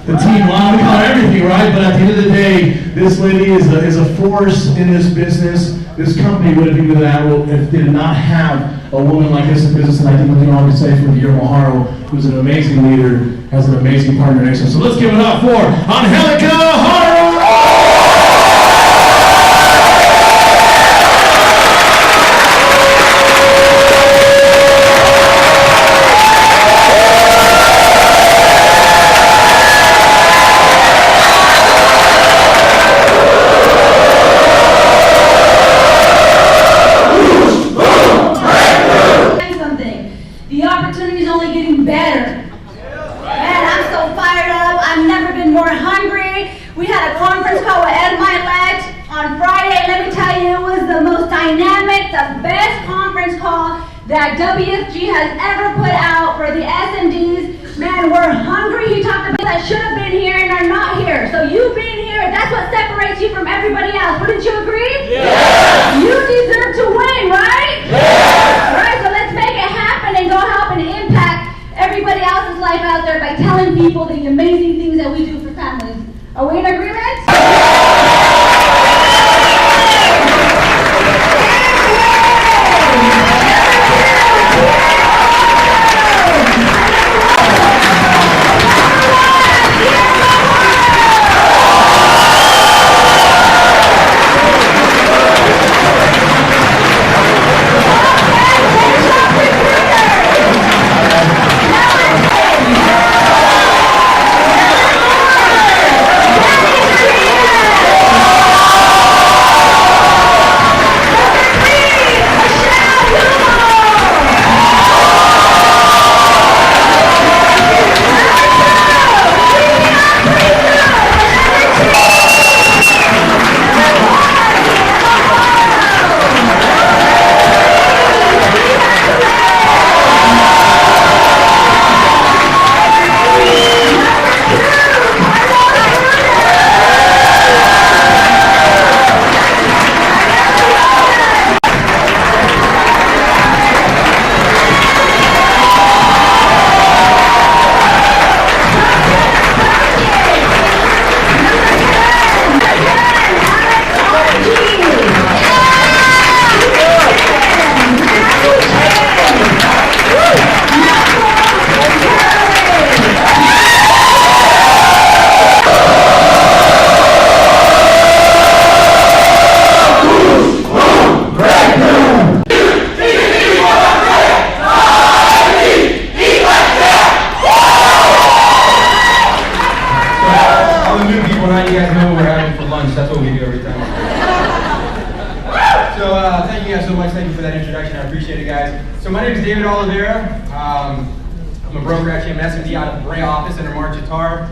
the team line, we call her everything, right? But at the end of the day, this lady is a force in this business. This company would have been that if they did not have a woman like this in business. And I think we can all say for Guillermo Haro, who's an amazing leader, has an amazing partner next to him. So let's give it up for Angelica Haro! The best conference call that WFG has ever put out for the SMDs. Man, we're hungry. You talked about that should have been here and are not here. So you being here, that's what separates you from everybody else. Wouldn't you agree? Yeah. You deserve to win, right? Yeah. Right, so let's make it happen and go help and impact everybody else's life out there by telling people the amazing things that we do for families. Are we in agreement? I'm a broker, actually, I'm an SMD out of the Bray office under Mark Jatar.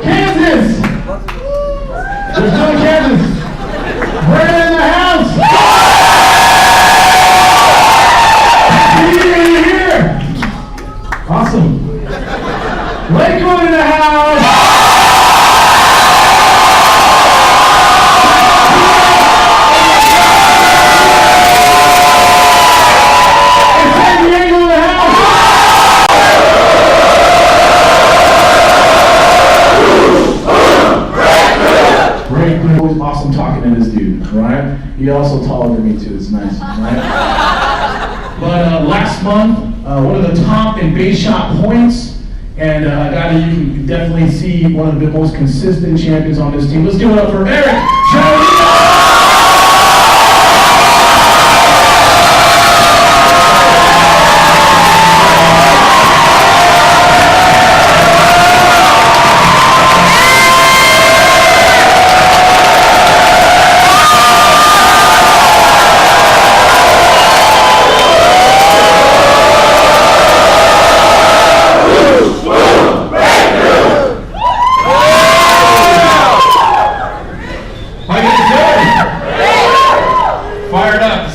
Kansas! There's no Kansas! Bray in the house! Here! Awesome! Lakewood in the house! Awesome talking to this dude, right? He also taller than me too, it's nice, right? But last month, one of the top in base shot points, and a guy that you can definitely see one of the most consistent champions on this team. Let's give it up for Eric.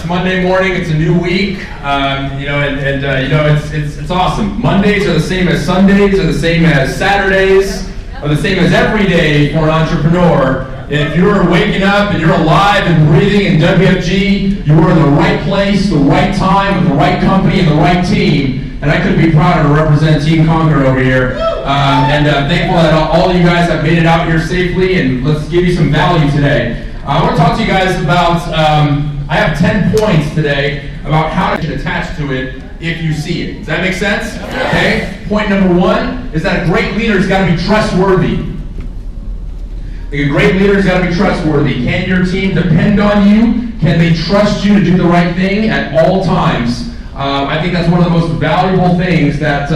Monday morning, it's a new week, it's awesome. Mondays are the same as Sundays, are the same as Saturdays, are the same as every day for an entrepreneur. If you're waking up and you're alive and breathing in WFG, you are in the right place, the right time, with the right company and the right team. And I couldn't be prouder to represent Team Conquer over here. Thankful that all you guys have made it out here safely, and let's give you some value today. I want to talk to you guys about, I have 10 points today about how to get attached to it if you see it. Does that make sense? Okay. Point number 1 is that a great leader's got to be trustworthy. A great leader's got to be trustworthy. Can your team depend on you? Can they trust you to do the right thing at all times? I think that's one of the most valuable things that,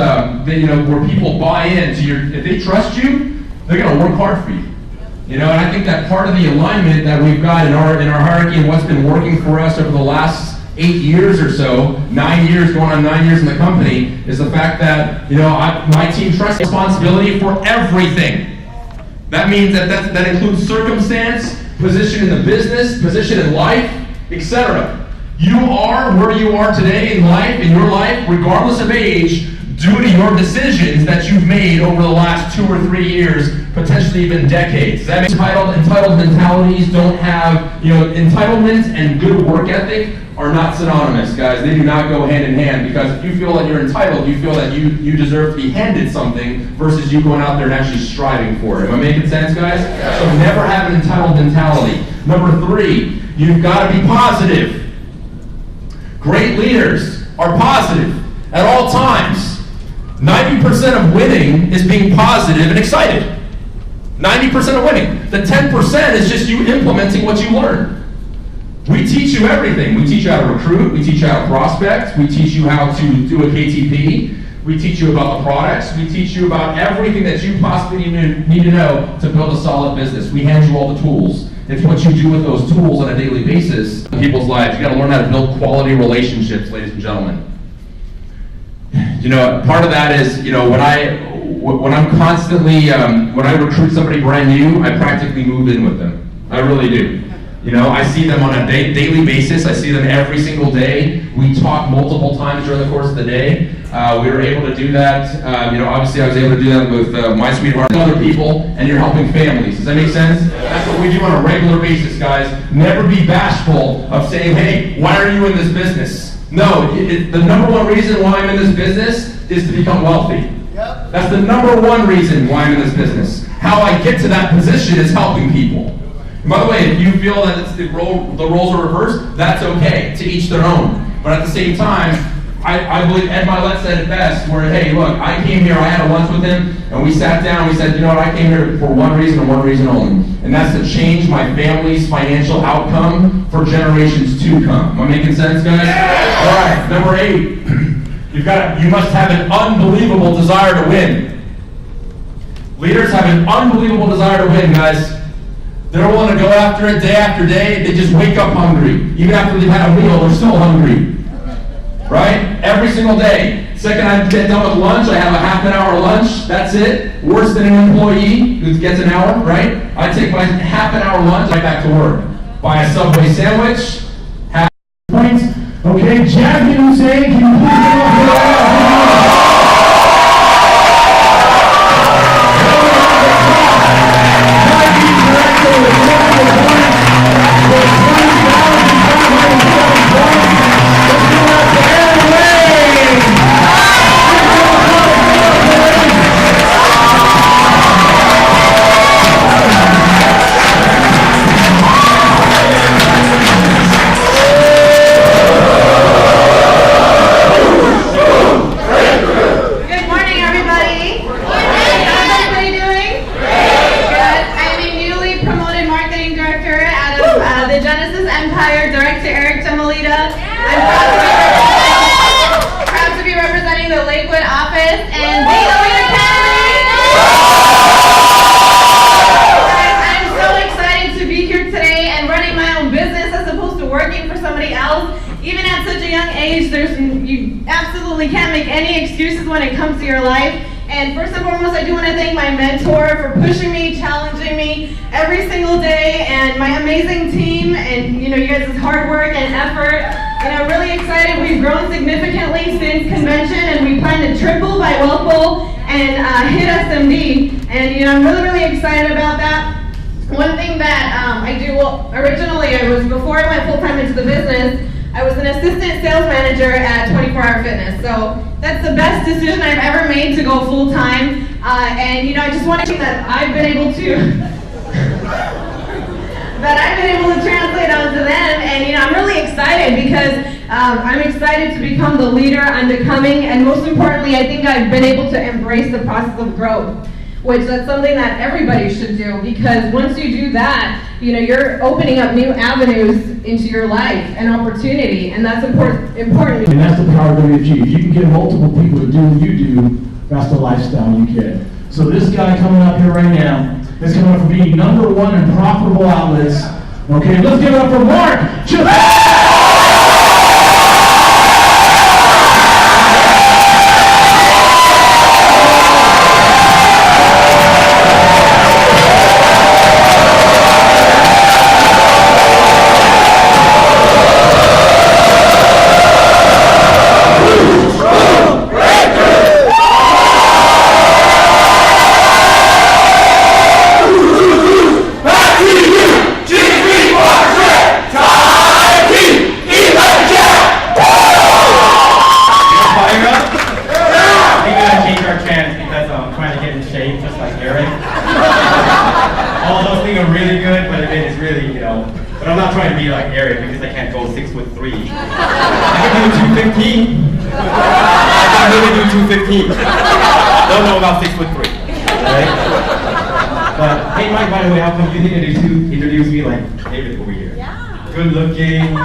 where people buy into if they trust you, they're going to work hard for you. And I think that part of the alignment that we've got in our hierarchy and what's been working for us over the last 8 years or so, 9 years, going on 9 years in the company, is the fact that, my team trusts responsibility for everything. That means that includes circumstance, position in the business, position in life, etc. You are where you are today in life, regardless of age, due to your decisions that you've made over the last 2 or 3 years, potentially even decades. That means entitled mentalities don't have, entitlement and good work ethic are not synonymous, guys. They do not go hand in hand, because if you feel that you're entitled, you feel that you deserve to be handed something versus you going out there and actually striving for it. Am I making sense, guys? So never have an entitled mentality. Number 3, you've got to be positive. Great leaders are positive at all times. 90% of winning is being positive and excited. 90% of winning. The 10% is just you implementing what you learn. We teach you everything. We teach you how to recruit. We teach you how to prospect. We teach you how to do a KTP. We teach you about the products. We teach you about everything that you possibly need to know to build a solid business. We hand you all the tools. It's what you do with those tools on a daily basis in people's lives. You got to learn how to build quality relationships, ladies and gentlemen. Part of that is, when I'm constantly, when I recruit somebody brand new, I practically move in with them. I really do. I see them on a daily basis. I see them every single day. We talk multiple times during the course of the day. We were able to do that. Obviously I was able to do that with my sweetheart and other people, and you're helping families. Does that make sense? That's what we do on a regular basis, guys. Never be bashful of saying, hey, why are you in this business? No, the number 1 reason why I'm in this business is to become wealthy. Yep. That's the number 1 reason why I'm in this business. How I get to that position is helping people. And by the way, if you feel that the roles are reversed, that's okay, to each their own. But at the same time, I believe Ed Milet said it best, where, hey, look, I came here, I had a lunch with him, and we sat down, we said, I came here for one reason and one reason only. And that's to change my family's financial outcome for generations to come. Am I making sense, guys? Yeah. All right, number 8, you must have an unbelievable desire to win. Leaders have an unbelievable desire to win, guys. They're willing to go after it day after day. They just wake up hungry. Even after they've had a meal, they're still hungry. Right? Every single day. Second I get done with lunch, I have a half an hour lunch. That's it. Worse than an employee who gets an hour, right? I take my half an hour lunch, right back to work. Buy a Subway sandwich. Half points. Okay, Jackie Hussein, can you please come up here? When it comes to your life. And first and foremost, I do want to thank my mentor for pushing me, challenging me every single day, and my amazing team, and you guys' hard work and effort. Really excited. We've grown significantly since convention, and we plan to triple by Raffle and hit SMD. And I'm really excited about that. One thing that I do, well, originally before I went full-time into the business, I was an assistant sales manager at 24 Hour Fitness. So that's the best decision I've ever made to go full-time. And I just want to say that I've been able to translate onto them, and I'm really excited because I'm excited to become the leader I'm becoming, and most importantly, I think I've been able to embrace the process of growth, which that's something that everybody should do, because once you do that, you're opening up new avenues into your life and opportunity, and that's important. And that's the power of WFG. If you can get multiple people to do what you do, that's the lifestyle you get. So this guy coming up here right now is coming up from being #1 in profitable outlets. Okay, let's give it up for Mark. But I'm not trying to be like Eric because I can't go 6'3". I can do 215. I can really do 215. Don't know about 6'3". Right? But hey, Mike, by the way, how come you didn't introduce me like David over here? Yeah. Good looking.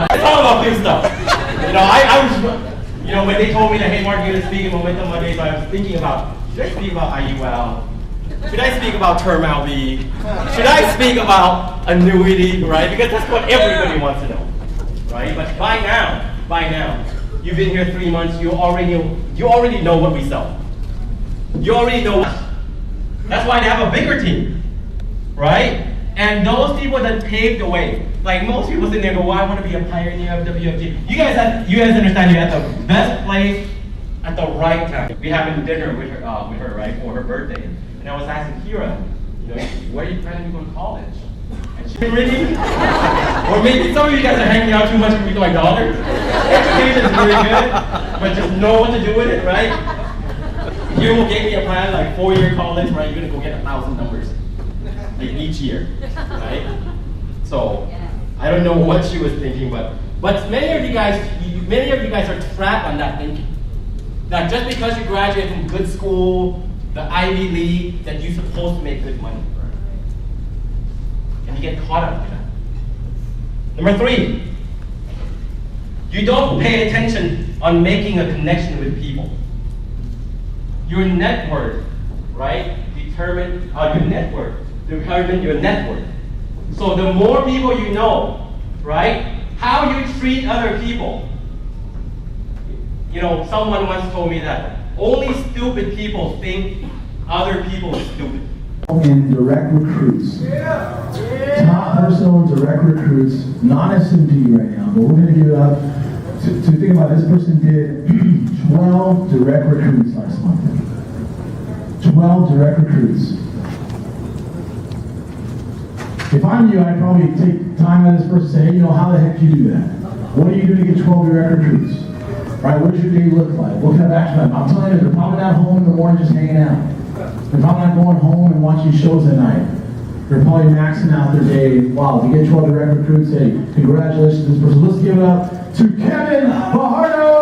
It's all about new stuff. I was, when they told me that, hey, Mark, you're going to speak in Momentum Monday, so I was thinking about, should I speak about IUL? Should I speak about Term LB? Should I speak about annuity, right? Because that's what everybody wants to know, right? But by now, you've been here 3 months, you already know what we sell. You already know. That's why they have a bigger team, right? And those people that paved the way, like most people sitting there go, well, I want to be a pioneer of WFG. You guys understand you're at the best place at the right time. We having dinner with her, right, for her birthday. And I was asking Kira, where are you planning to go to college? And she really, or maybe some of you guys are hanging out too much with my daughter. Education is really good, but just know what to do with it, right? You will give me a plan, like 4-year college, right? You're gonna go get 1,000 numbers, like each year, right? So I don't know what she was thinking, but many of you guys are trapped on that thinking. That just because you graduate from good school, the Ivy League, that you're supposed to make good money. And you get caught up in that. Number 3, you don't pay attention on making a connection with people. Your network, right, determine your network. So the more people you know, right, how you treat other people. Someone once told me that only stupid people think other people are stupid. In direct recruits. Yeah. Top personal and direct recruits, non-S&P right now, but we're going to give it up to think about this person did 12 direct recruits last month. 12 direct recruits. If I'm you, I'd probably take time out of this person and say, hey, how the heck do you do that? What do you do to get 12 direct recruits? Right, what does your day look like? What kind of action item? I'm telling you, they're probably not home in the morning just hanging out. They're probably not going home and watching shows at night. They're probably maxing out their day. Wow, if you get 12 direct recruits, hey, congratulations to this person. Let's give it up to Kevin Fajardo!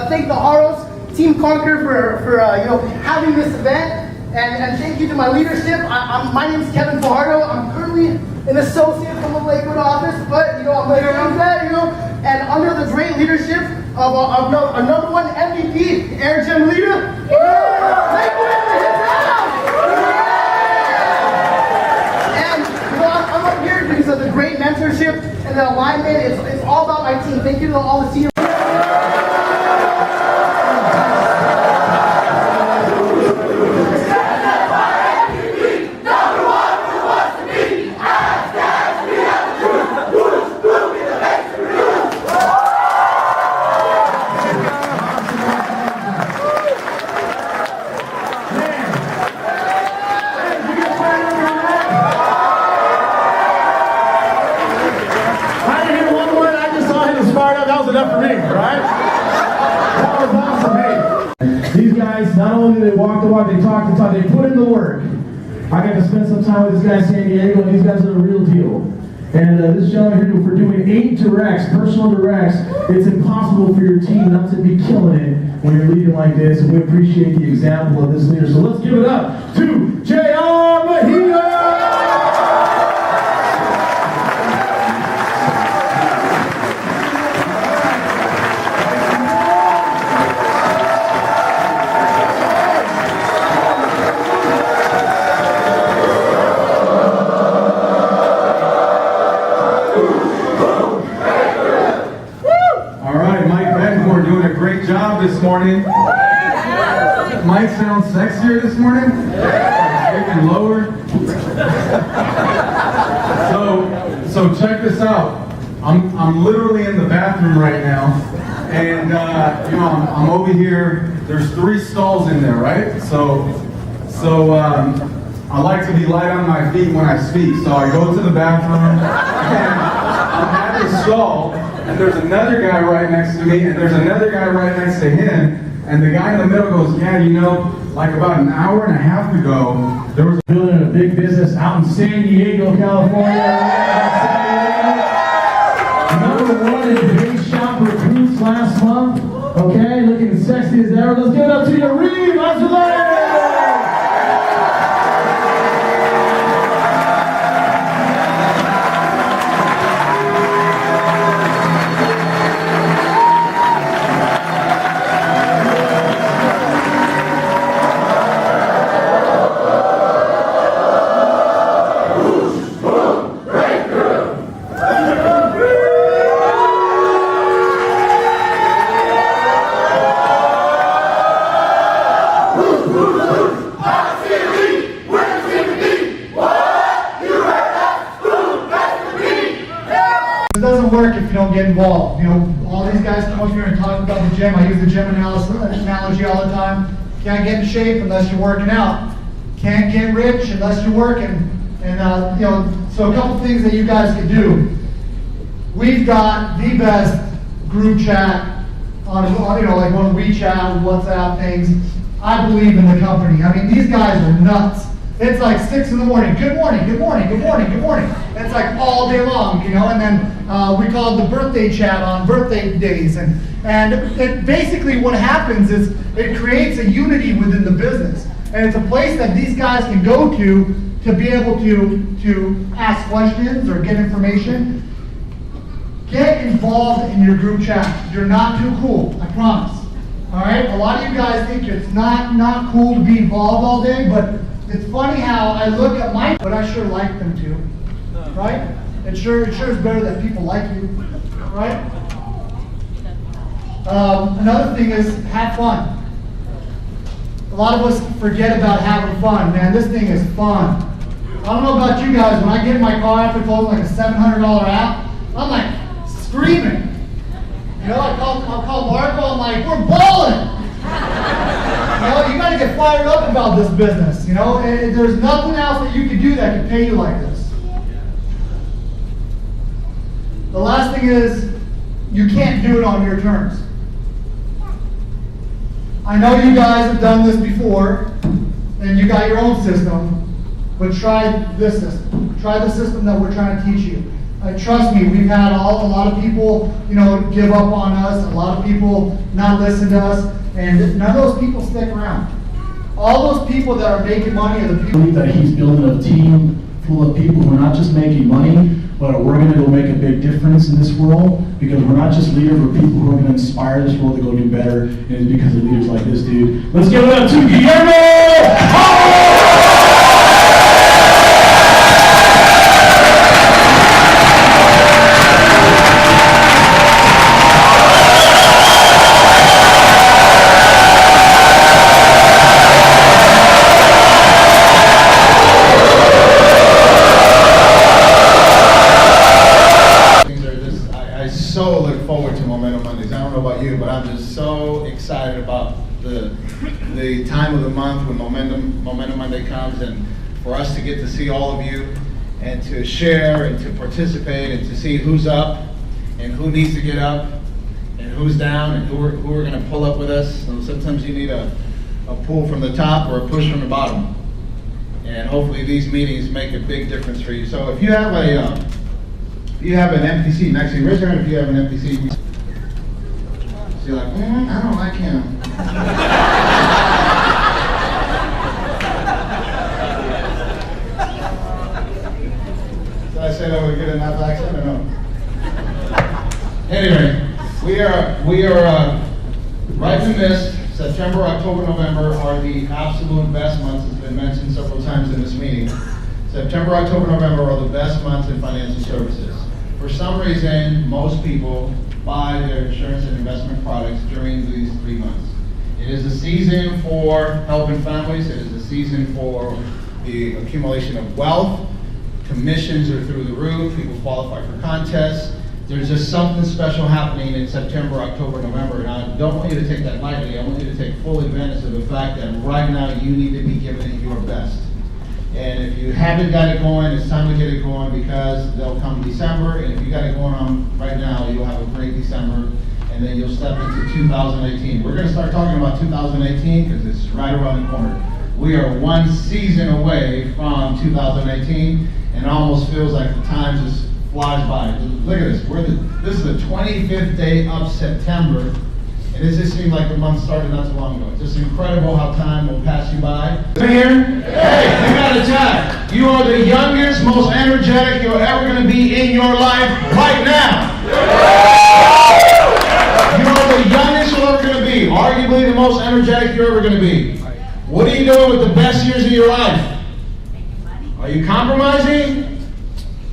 thank the Haros, Team Conquer for having this event. And thank you to my leadership. My name is Kevin Fajardo. I'm currently an associate from the Lakewood office, but I'm like around that, and under the great leadership of another one MVP, Air Gym leader. Lakewood in his house. And I'm up here because of the great mentorship and the alignment. It's all about my team. Thank you to all the senior. Enough for me, right? That was awesome, hey. These guys, not only did they walk the walk, they talked the talk, they put in the work. I got to spend some time with this guy in San Diego, and these guys are the real deal. And this gentleman here, for doing 8 directs, personal directs, it's impossible for your team not to be killing it when you're leading like this, and we appreciate the example of this leader. So let's give it up to J.R. Mejia! This morning. Mic sounds sexier this morning. Maybe lower. So check this out. I'm literally in the bathroom right now, and I'm over here. There's 3 stalls in there, right? So I like to be light on my feet when I speak. So I go to the bathroom, and I'm at the stall. And there's another guy right next to me, and there's another guy right next to him, and the guy in the middle goes, yeah, like about an hour and a half ago, there was building a big business out in San Diego, California. Number 1 in Base Shop recruits last month. Okay, looking as sexy as ever. Let's give it up to you, Reed Azulay! If you don't get involved. All these guys come up here and talk about the gym. I use the gym analogy all the time. Can't get in shape unless you're working out. Can't get rich unless you're working. And so a couple things that you guys can do. We've got the best group chat on like one WeChat, WhatsApp things. I believe in the company. I mean, these guys are nuts. It's like 6 in the morning. Good morning, good morning, good morning, good morning. It's like all day long, and then we call it the birthday chat on birthday days. And it basically what happens is it creates a unity within the business. And it's a place that these guys can go to be able to ask questions or get information. Get involved in your group chat. You're not too cool, I promise. All right? A lot of you guys think it's not cool to be involved all day, but it's funny how I look at but I sure like them too, right? It sure is better that people like you, right? Another thing is have fun. A lot of us forget about having fun. Man, this thing is fun. I don't know about you guys, when I get in my car after closing like a $700 app, I'm like screaming. I'll call Marco, I'm like, we're balling. You got to get fired up about this business. And there's nothing else that you can do that can pay you like this. The last thing is, you can't do it on your terms. I know you guys have done this before, and you got your own system, but try this system. Try the system that we're trying to teach you. Trust me, we've had a lot of people, give up on us, a lot of people not listen to us, and none of those people stick around. All those people that are making money are the people that he's building a team full of people who are not just making money, but we're going to go make a big difference in this world, because we're not just leaders, we're people who are going to inspire this world to go do better, and it's because of leaders like this dude. Let's give it up to Guillermo Haro! So look forward to Momentum Mondays. I don't know about you, but I'm just so excited about the time of the month when Momentum Monday comes, and for us to get to see all of you and to share and to participate and to see who's up and who needs to get up and who's down and who we're going to pull up with us. So sometimes you need a pull from the top or a push from the bottom, and hopefully these meetings make a big difference for you. So if you have an empty seat next to you, raise your hand if you have an empty seat. So you're like, I don't like him. Did I say that with a good enough accent or no? Anyway, we are right in the midst. September, October, November are the absolute best months. It's been mentioned several times in this meeting. September, October, November are the best months in financial services. For some reason, most people buy their insurance and investment products during these 3 months. It is a season for helping families. It is a season for the accumulation of wealth. Commissions are through the roof. People qualify for contests. There's just something special happening in September, October, November, and I don't want you to take that lightly. I want you to take full advantage of the fact that right now you need to be giving it your best. And if you haven't got it going, it's time to get it going, because they'll come December, and if you got it going on right now, you'll have a great December, and then you'll step into 2018. We're going to start talking about 2018 because it's right around the corner. We are one season away from 2018, and it almost feels like the time just flies by. Look at this. This is the 25th day of September. And it just seemed like the month started not too long ago. It's just incredible how time will pass you by. Here, hey, you got a job. You are the youngest, most energetic you're ever going to be in your life right now. You are the youngest you're ever going to be. Arguably the most energetic you're ever going to be. What are you doing with the best years of your life? Are you compromising?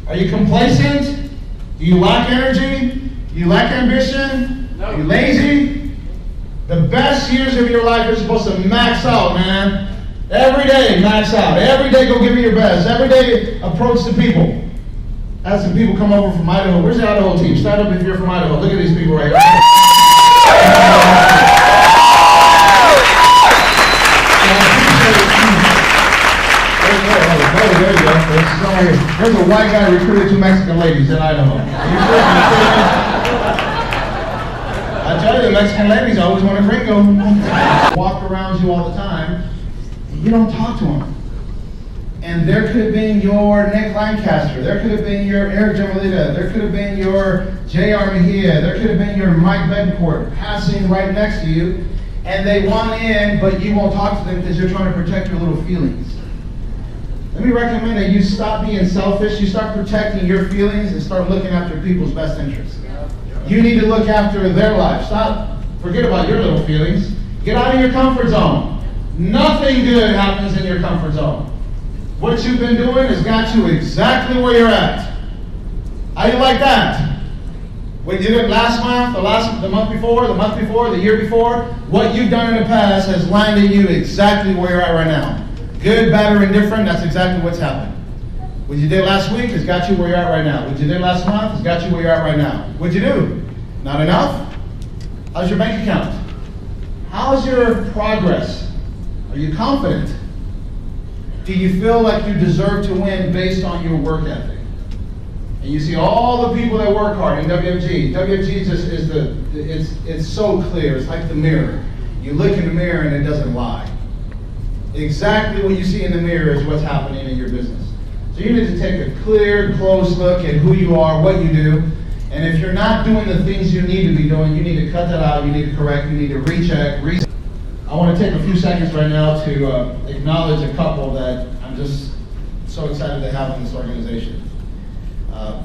Are you complacent? Do you lack energy? Do you lack ambition? Are you lazy? The best years of your life are supposed to max out, man. Every day, max out. Every day, go give me your best. Every day, approach the people. Have some people come over from Idaho. Where's the Idaho team? Stand up if you're from Idaho. Look at these people right here. There you go. There's a white guy recruited 2 Mexican ladies in Idaho. I tell you, the Mexican ladies always want a gringo. Walk around you all the time, and you don't talk to them. And there could have been your Nick Lancaster, there could have been your Eric Jamalita, there could have been your J.R. Mejia, there could have been your Mike Betancourt passing right next to you, and they want in, but you won't talk to them because you're trying to protect your little feelings. Let me recommend that you stop being selfish, you start protecting your feelings, and start looking after people's best interests. You need to look after their life. Forget about your little feelings. Get out of your comfort zone. Nothing good happens in your comfort zone. What you've been doing has got you exactly where you're at. How do you like that? What you did last month, the month before, the year before, what you've done in the past has landed you exactly where you're at right now. Good, bad, or indifferent, that's exactly what's happened. What you did last week has got you where you're at right now. What you did last month has got you where you're at right now. What'd you do? Not enough? How's your bank account? How's your progress? Are you confident? Do you feel like you deserve to win based on your work ethic? And you see all the people that work hard in WFG. WFG just it's so clear. It's like the mirror. You look in the mirror and it doesn't lie. Exactly what you see in the mirror is what's happening in your business. So So you need to take a clear, close look at who you are, what you do. And if you're not doing the things you need to be doing, you need to cut that out, you need to correct, you need to recheck, reset. I want to take a few seconds right now to acknowledge a couple that I'm just so excited to have in this organization.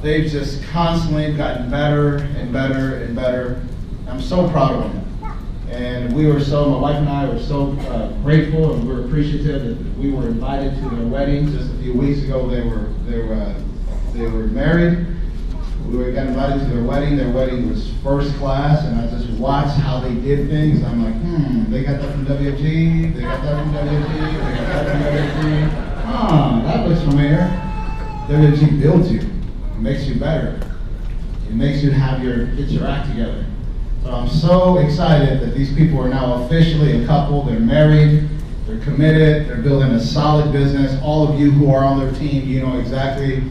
They've just constantly gotten better and better and better. I'm so proud of them. And my wife and I were so grateful, and we're appreciative that we were invited to their wedding just a few weeks ago. They were married. We got invited to their wedding. Their wedding was first class, and I just watched how they did things. I'm like, they got that from WFG. They got that from WFG. They got that from WFG. That looks familiar. WFG builds you. It makes you better. It makes you get your act together. So I'm so excited that these people are now officially a couple. They're married. They're committed. They're building a solid business. All of you who are on their team, you know exactly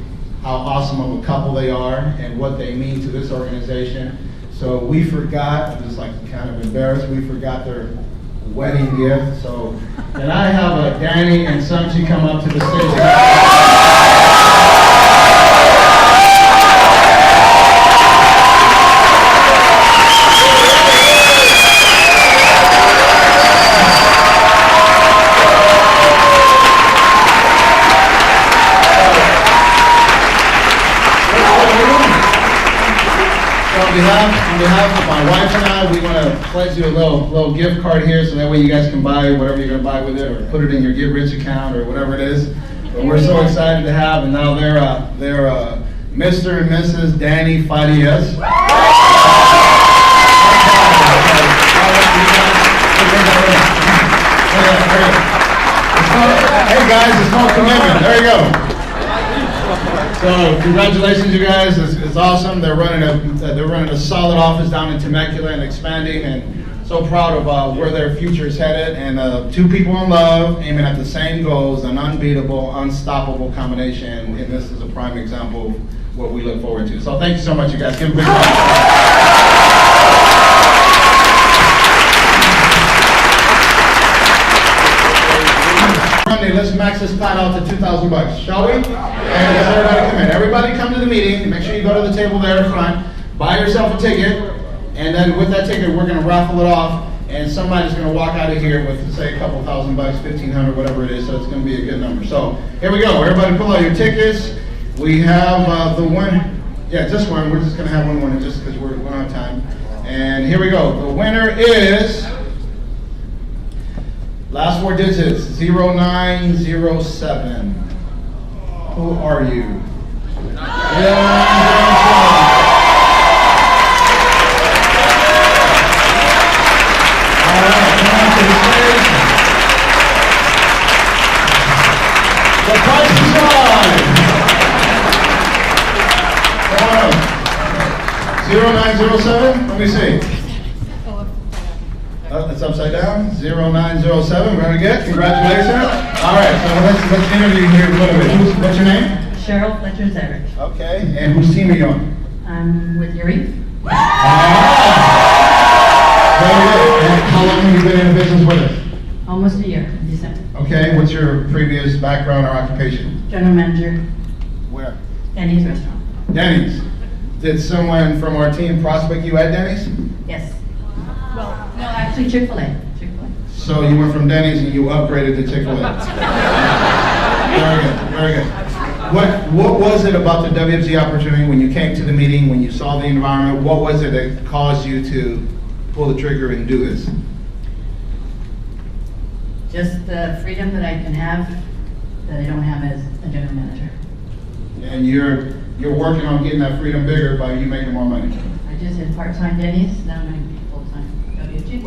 how awesome of a couple they are and what they mean to this organization. So we forgot, I'm just like kind of embarrassed, we forgot their wedding gift. So can I have Danny and Samchi come up to the stage? On behalf of my wife and I, we want to pledge you a little gift card here, so that way you guys can buy whatever you're going to buy with it, or put it in your Get Rich account, or whatever it is. But we're so excited to have, and now they're Mr. and Mrs. Danny Farias. Hey guys, it's called commitment. There you go. So congratulations, you guys. It's awesome. They're running a solid office down in Temecula and expanding, and so proud of where their future is headed. And two people in love, aiming at the same goals, an unbeatable, unstoppable combination. And this is a prime example of what we look forward to. So thank you so much, you guys. Give them a big round. Let's max this spot out to $2,000, shall we? And everybody come in. Everybody come to the meeting. Make sure you go to the table there in front. Buy yourself a ticket, and then with that ticket, we're going to raffle it off. And somebody's going to walk out of here with, say, a couple $1,000, $1,500, whatever it is. So it's going to be a good number. So here we go. Everybody, pull out your tickets. We have the one. Yeah, just one. We're just going to have one winner just because we're out of time. And here we go. The winner is. Last four digits, 0907. Who are you? 0907. All right, come on to the stage. The price is right. Come on up. 0907, let me see. Oh, it's upside down. 0907. Very good. Congratulations. All right. So let's interview here a little bit. What's your name? Cheryl Fletcher Zerich. Okay. And whose team are you on? I'm with Yuri. Very good. And how long have you been in business with us? Almost a year, in December. Okay. What's your previous background or occupation? General manager. Where? Denny's restaurant. Denny's. Did someone from our team prospect you at Denny's? Yes. Well, no, actually Chick-fil-A. So you went from Denny's and you upgraded to Chick-fil-A. Very good, very good. What was it about the WFG opportunity when you came to the meeting, when you saw the environment, what was it that caused you to pull the trigger and do this? Just the freedom that I can have that I don't have as a general manager. And you're working on getting that freedom bigger by you making more money. I just did part-time Denny's, now I'm going to be full-time WFG.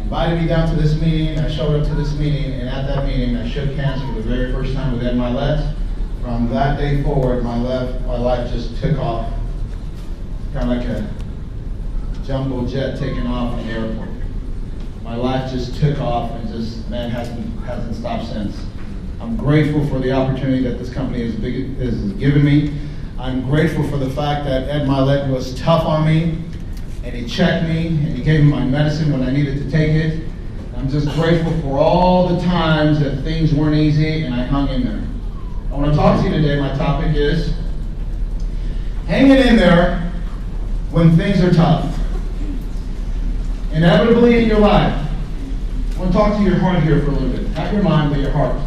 Invited me down to this meeting, I showed up to this meeting, and at that meeting I shook hands for the very first time with Ed Milet. From that day forward, my life just took off, kind of like a jumbo jet taking off in the airport. My life just took off and just, man, hasn't stopped since. I'm grateful for the opportunity that this company has given me. I'm grateful for the fact that Ed was tough on me, and he checked me, and he gave me my medicine when I needed to take it. I'm just grateful for all the times that things weren't easy and I hung in there. I want to talk to you today. My topic is hanging in there when things are tough. Inevitably in your life. I want to talk to your heart here for a little bit. Not your mind, but your heart.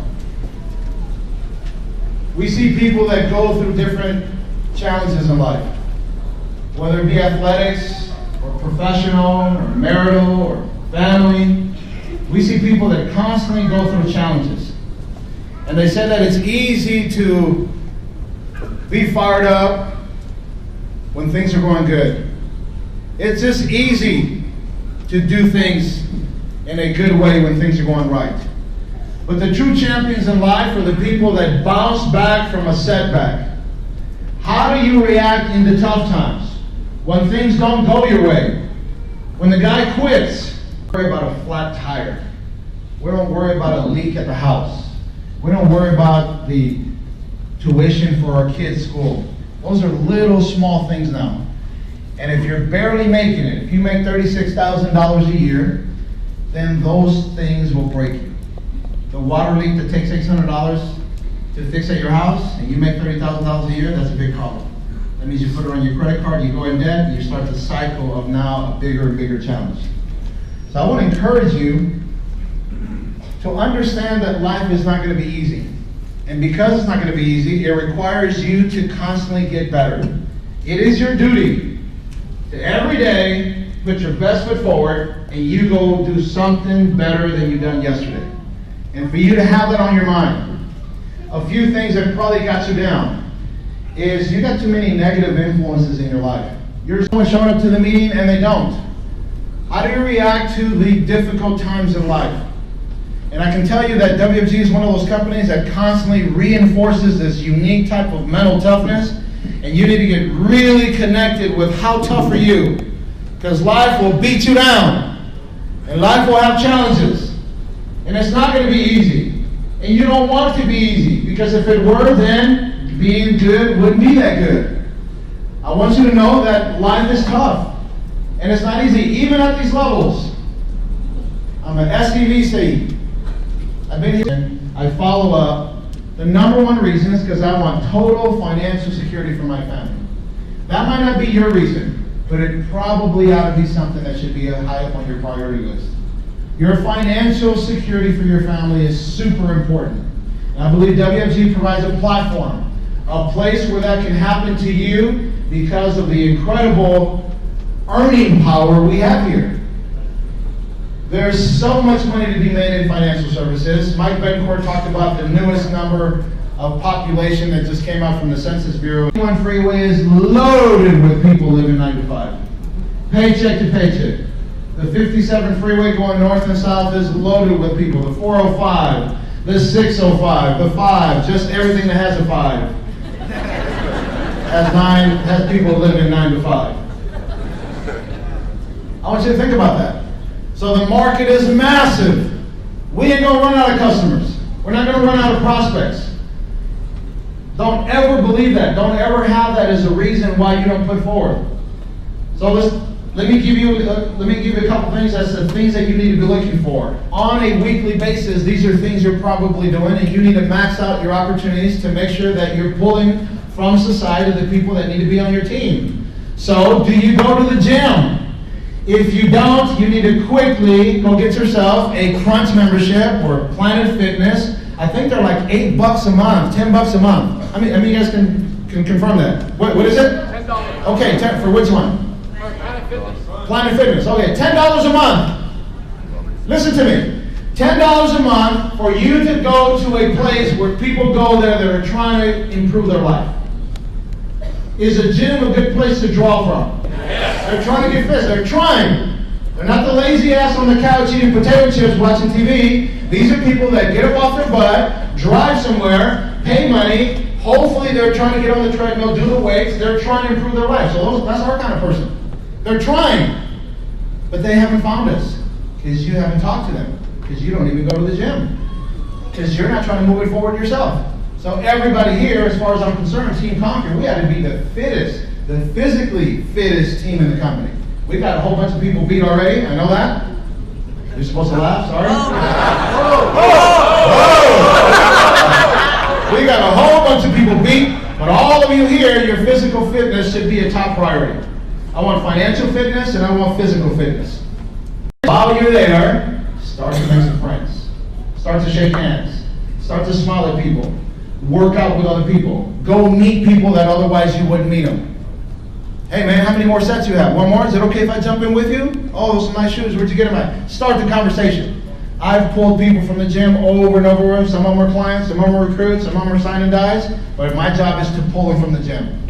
We see people that go through different challenges in life, whether it be athletics, or professional, or marital, or family. We see people that constantly go through challenges. And they say that it's easy to be fired up when things are going good. It's just easy to do things in a good way when things are going right. But the true champions in life are the people that bounce back from a setback. How do you react in the tough times? When things don't go your way? When the guy quits, we don't worry about a flat tire. We don't worry about a leak at the house. We don't worry about the tuition for our kids' school. Those are little small things now. And if you're barely making it, if you make $36,000 a year, then those things will break you. The water leak that takes $600 to fix at your house, and you make $30,000 a year, that's a big problem. That means you put it on your credit card, you go in debt, and you start the cycle of now a bigger and bigger challenge. So I want to encourage you to understand that life is not going to be easy. And because it's not going to be easy, it requires you to constantly get better. It is your duty to every day put your best foot forward and you go do something better than you've done yesterday. And for you to have that on your mind, a few things that probably got you down is you got too many negative influences in your life. You're someone showing up to the meeting and they don't. How do you react to the difficult times in life? And I can tell you that WFG is one of those companies that constantly reinforces this unique type of mental toughness, and you need to get really connected with how tough are you, because life will beat you down, and life will have challenges, and it's not going to be easy, and you don't want it to be easy, because if it were, then being good wouldn't be that good. I want you to know that life is tough, and it's not easy, even at these levels. I'm an SDVC. I've been here. I follow up. The number one reason is because I want total financial security for my family. That might not be your reason, but it probably ought to be something that should be high up on your priority list. Your financial security for your family is super important. And I believe WFG provides a platform, a place where that can happen to you because of the incredible earning power we have here. There's so much money to be made in financial services. Mike Bencourt talked about the newest number of population that just came out from the Census Bureau. The 1 freeway is loaded with people living 9 to 5. Paycheck to paycheck. The 57 freeway going north and south is loaded with people. The 405, the 605, the 5, just everything that has a 5. Has people living 9 to 5. I want you to think about that. So the market is massive. We ain't gonna run out of customers. We're not gonna run out of prospects. Don't ever believe that. Don't ever have that as a reason why you don't put forward. So let me give you a couple things as the things that you need to be looking for. On a weekly basis, these are things you're probably doing, and you need to max out your opportunities to make sure that you're pulling from society the people that need to be on your team. So, do you go to the gym? If you don't, you need to quickly go get yourself a Crunch membership or Planet Fitness. I think they're like $8 a month, $10 a month. I mean, you guys can confirm that. What is it? $10. Okay, for which one? Planet Fitness. Planet Fitness. Okay, $10 a month. Listen to me. $10 a month for you to go to a place where people go there that are trying to improve their life. Is a gym a good place to draw from? Yes. They're trying to get fit. They're trying. They're not the lazy ass on the couch eating potato chips watching TV. These are people that get up off their butt, drive somewhere, pay money. Hopefully they're trying to get on the treadmill, do the weights. They're trying to improve their life. So that's our kind of person. They're trying. But they haven't found us because you haven't talked to them. Because you don't even go to the gym. Because you're not trying to move it forward yourself. So everybody here, as far as I'm concerned, Team Conquer, we ought to be the fittest, the physically fittest team in the company. We've got a whole bunch of people beat already, I know that. You're supposed to laugh, sorry? We got a whole bunch of people beat, but all of you here, your physical fitness should be a top priority. I want financial fitness and I want physical fitness. While you're there, start to make some friends. Start to shake hands. Start to smile at people. Work out with other people. Go meet people that otherwise you wouldn't meet them. Hey man, how many more sets you have? One more? Is it okay if I jump in with you? Oh, those are nice shoes. Where'd you get them at? Start the conversation. I've pulled people from the gym over and over again. Some of them are clients, some of them are recruits, some of them are sign and dies. But my job is to pull them from the gym.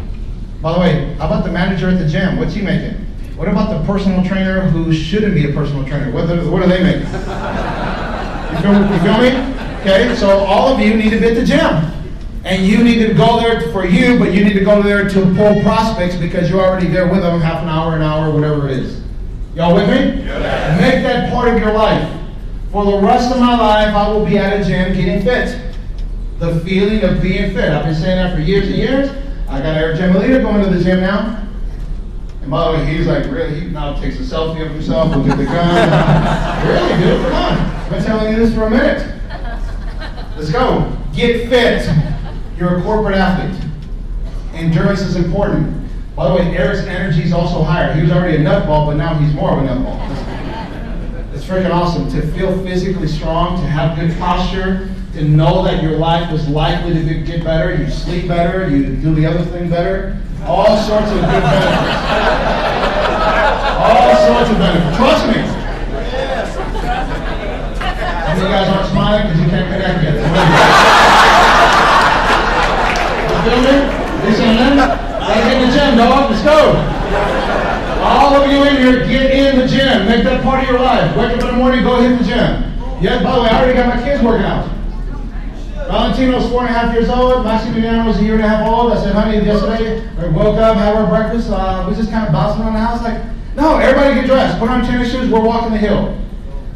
By the way, how about the manager at the gym? What's he making? What about the personal trainer who shouldn't be a personal trainer? What are they making? You feel me? Okay, so all of you need to be at the gym. And you need to go there for you, but you need to go there to pull prospects because you're already there with them half an hour, whatever it is. Y'all with me? Yeah. Make that part of your life. For the rest of my life, I will be at a gym getting fit. The feeling of being fit. I've been saying that for years and years. I got our gym leader going to the gym now. And by the way, he's like, really? He now takes a selfie of himself, look at the gun. Really, dude? Come on. I've been telling you this for a minute. Let's go. Get fit. You're a corporate athlete. Endurance is important. By the way, Eric's energy is also higher. He was already a nutball, but now he's more of a nutball. It's freaking awesome to feel physically strong, to have good posture, to know that your life is likely to get better, you sleep better, you do the other thing better. All sorts of good benefits. All sorts of benefits. Trust me. Some of you guys aren't smiling because you can't connect yet. You feel me? Listen, gotta get in the gym, dog. Let's go. All of you in here, get in the gym. Make that part of your life. Wake up in the morning, go hit the gym. Yeah, by the way, I already got my kids working out. Valentino's 4.5 years old. Maximiliano's a 1.5 years old. I said, honey, yesterday, we woke up, had our breakfast. We just kind of bouncing around the house. Like, no, everybody get dressed. Put on tennis shoes. We're walking the hill.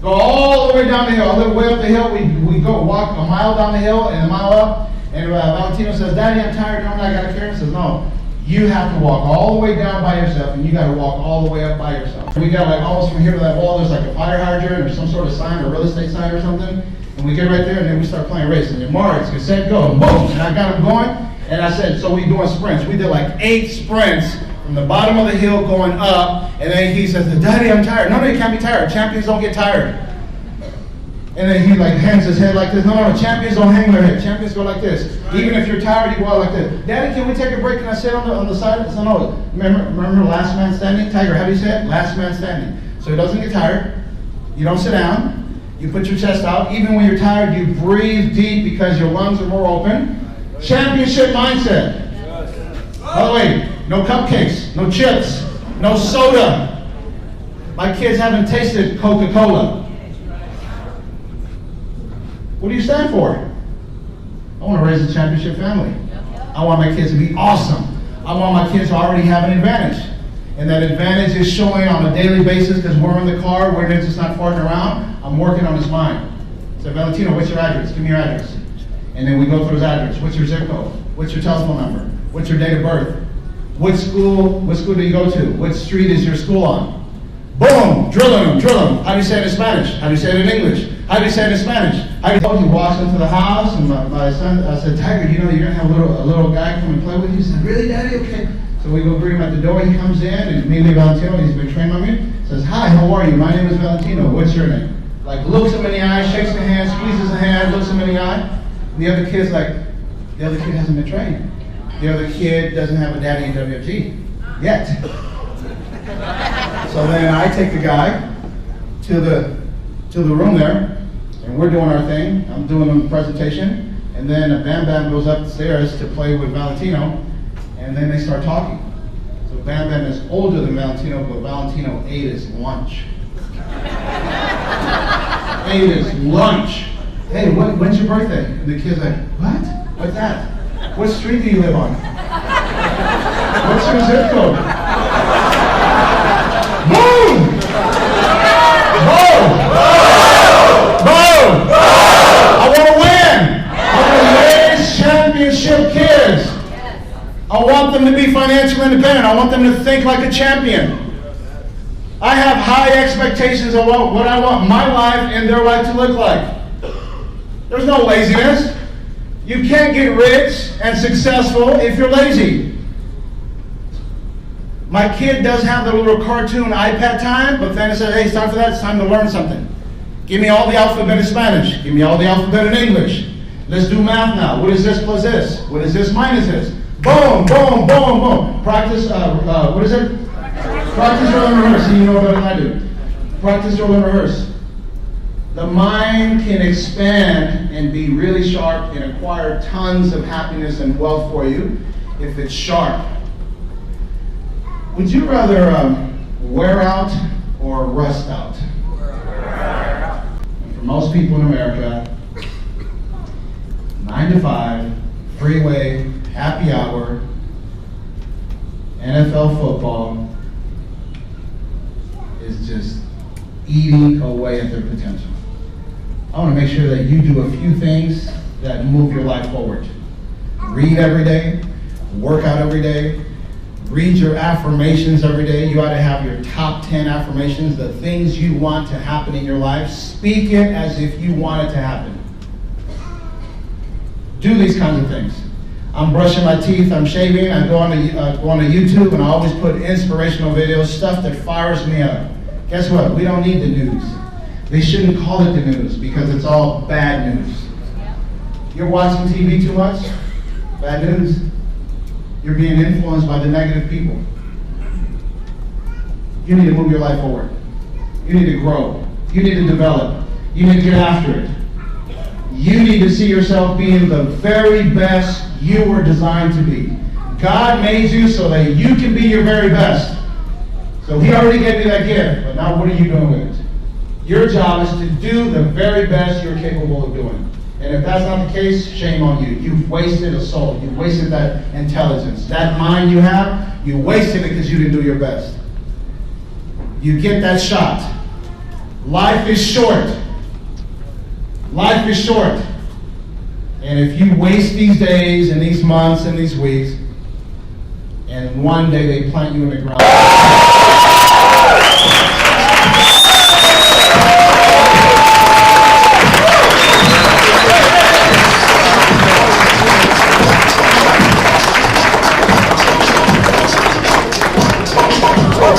Go all the way down the hill. A little way up the hill. We go walk a mile down the hill and a mile up. And Valentino says, Daddy, I'm tired. Normally I got to carry him. He says, no. You have to walk all the way down by yourself, and you got to walk all the way up by yourself. We got like almost from here to that wall, there's like a fire hydrant or some sort of sign or real estate sign or something. And we get right there, and then we start playing races. And Mark, it's set, go, and boom. And I got him going, and I said, so we doing sprints. We did like 8 sprints from the bottom of the hill going up, and then he says, Daddy, I'm tired. No, you can't be tired. Champions don't get tired. And then he like hangs his head like this. No, champions don't hang their head. Champions go like this. Even if you're tired, you go out like this. Daddy, can we take a break? Can I sit on the side? So no. Remember last man standing? Tiger, how do you say it? Last man standing. So he doesn't get tired. You don't sit down. You put your chest out. Even when you're tired, you breathe deep because your lungs are more open. Championship mindset. By the way, no cupcakes, no chips, no soda. My kids haven't tasted Coca-Cola. What do you stand for? I want to raise a championship family. I want my kids to be awesome. I want my kids to already have an advantage. And that advantage is showing on a daily basis because we're in the car, we're just not farting around. I'm working on his mind. So Valentino, what's your address? Give me your address. And then we go through his address. What's your zip code? What's your telephone number? What's your date of birth? What school do you go to? What street is your school on? Boom! Drill him. How do you say it in Spanish? How do you say it in English? How do you say it in Spanish? He walks into the house, and my son, I said, Tiger, you know you're going to have a little guy come and play with you? He said, really, Daddy? Okay. So we go greet him at the door. He comes in, and immediately Valentino, he's been trained on me, says, hi, how are you? My name is Valentino. What's your name? Like, looks him in the eye, shakes the hand, squeezes the hand, looks him in the eye. And the other kid's like, the other kid hasn't been trained. The other kid doesn't have a daddy in WFG yet. So then I take the guy to the room there, and we're doing our thing. I'm doing the presentation, and then Bam Bam goes upstairs to play with Valentino, and then they start talking. So Bam Bam is older than Valentino, but Valentino ate his lunch. Ate his lunch. Hey, when's your birthday? And the kid's like, what? What's that? What street do you live on? What's your zip code? Boom! Boom! Boom! I want to win! I want to raise championship kids. I want them to be financially independent. I want them to think like a champion. I have high expectations of what I want my life and their life to look like. There's no laziness. You can't get rich and successful if you're lazy. My kid does have the little cartoon iPad time, but then it says, hey, it's time for that. It's time to learn something. Give me all the alphabet in Spanish. Give me all the alphabet in English. Let's do math now. What is this plus this? What is this minus this? Boom, boom, boom, boom. Practice, what is it? Practice, drill, and rehearse. See, you know better than I do. Practice, drill, and rehearse. The mind can expand and be really sharp and acquire tons of happiness and wealth for you if it's sharp. Would you rather wear out or rust out? And for most people in America, 9 to 5, freeway, happy hour, NFL football is just eating away at their potential. I want to make sure that you do a few things that move your life forward. Read every day, work out every day, read your affirmations every day. You ought to have your top 10 affirmations, the things you want to happen in your life. Speak it as if you want it to happen. Do these kinds of things. I'm brushing my teeth, I'm shaving, I go on to YouTube and I always put inspirational videos, stuff that fires me up. Guess what? We don't need the news. They shouldn't call it the news because it's all bad news. You're watching TV too much? Bad news. You're being influenced by the negative people. You need to move your life forward. You need to grow. You need to develop. You need to get after it. You need to see yourself being the very best you were designed to be. God made you so that you can be your very best. So He already gave you that gift, but now what are you doing with it? Your job is to do the very best you're capable of doing. And if that's not the case, shame on you. You've wasted a soul. You've wasted that intelligence. That mind you have, you wasted it because you didn't do your best. You get that shot. Life is short. Life is short. And if you waste these days and these months and these weeks, and one day they plant you in the ground,